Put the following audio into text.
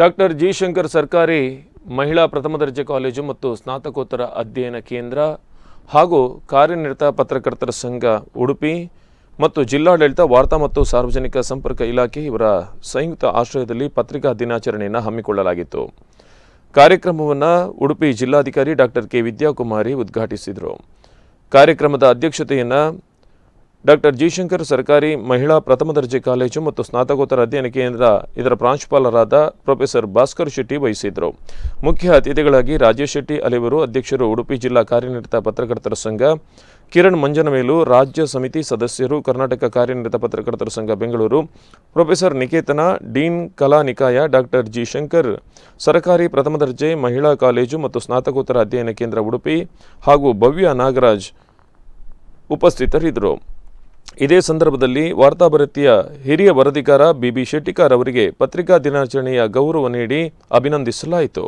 Doctor G Shankar ಸರ್ಕಾರಿ ಮಹಿಳಾ ಪ್ರಥಮ ದರ್ಜೆ ಕಾಲೇಜು ಮತ್ತು ಸ್ನಾತಕೋತ್ತರ ಅಧ್ಯಯನ ಕೇಂದ್ರ ಹಾಗೂ ಕಾರ್ಯನಿರತ ಪತ್ರಕರ್ತರ ಸಂಘ ಉಡುಪಿ ಮತ್ತು ಜಿಲ್ಲಾಡಳಿತ ವಾರ್ತಾ ಮತ್ತು ಸಾರ್ವಜನಿಕ ಸಂಪರ್ಕ ಇಲಾಖೆ ಇವರ ಸಂಯುಕ್ತ ಆಶ್ರಯದಲ್ಲಿ ಪತ್ರಿಕಾ ದಿನಾಚರಣೆಯನ್ನು ಹಮ್ಮಿಕೊಳ್ಳಲಾಗಿತ್ತು. ಕಾರ್ಯಕ್ರಮವನ್ನು ಉಡುಪಿ ಜಿಲ್ಲಾಧಿಕಾರಿ ಡಾಕ್ಟರ್ ಕೆ ವಿದ್ಯಾಕುಮಾರಿ ಉದ್ಘಾಟಿಸಿದರು. ಕಾರ್ಯಕ್ರಮದ ಅಧ್ಯಕ್ಷತೆಯನ್ನು ಡಾಕ್ಟರ್ ಜಿ ಶಂಕರ್ ಸರ್ಕಾರಿ ಮಹಿಳಾ ಪ್ರಥಮ ದರ್ಜೆ ಕಾಲೇಜು ಮತ್ತು ಸ್ನಾತಕೋತ್ತರ ಅಧ್ಯಯನ ಕೇಂದ್ರ ಇದರ ಪ್ರಾಂಶುಪಾಲರಾದ ಪ್ರೊಫೆಸರ್ ಭಾಸ್ಕರ್ ಶೆಟ್ಟಿ ವಹಿಸಿದರು. ಮುಖ್ಯ ಅತಿಥಿಗಳಾಗಿ ರಾಜೇಶ್ ಶೆಟ್ಟಿ ಅಲೆವರು ಅಧ್ಯಕ್ಷರು, ಉಡುಪಿ ಜಿಲ್ಲಾ ಕಾರ್ಯನಿರತ ಪತ್ರಕರ್ತರ ಸಂಘ, ಕಿರಣ್ ಮಂಜನಮೇಲು ರಾಜ್ಯ ಸಮಿತಿ ಸದಸ್ಯರು, ಕರ್ನಾಟಕ ಕಾರ್ಯನಿರತ ಪತ್ರಕರ್ತರ ಸಂಘ ಬೆಂಗಳೂರು, ಪ್ರೊಫೆಸರ್ ನಿಕೇತನ, ಡೀನ್ ಕಲಾ ನಿಕಾಯ, ಡಾಕ್ಟರ್ ಜಿ ಶಂಕರ್ ಸರ್ಕಾರಿ ಪ್ರಥಮ ದರ್ಜೆ ಮಹಿಳಾ ಕಾಲೇಜು ಮತ್ತು ಸ್ನಾತಕೋತ್ತರ ಅಧ್ಯಯನ ಕೇಂದ್ರ ಉಡುಪಿ ಹಾಗೂ ಭವ್ಯ ನಾಗರಾಜ್ ಉಪಸ್ಥಿತರಿದ್ದರು. ಇದೇ ಸಂದರ್ಭದಲ್ಲಿ ವಾರ್ತಾಭಾರತಿಯ ಹಿರಿಯ ವರದಿಗಾರ ಬಿ.ಬಿ. ಶೆಟ್ಟಿಕಾರ್ ಅವರಿಗೆ ಪತ್ರಿಕಾ ದಿನಾಚರಣೆಯ ಗೌರವ ನೀಡಿ ಅಭಿನಂದಿಸಲಾಯಿತು.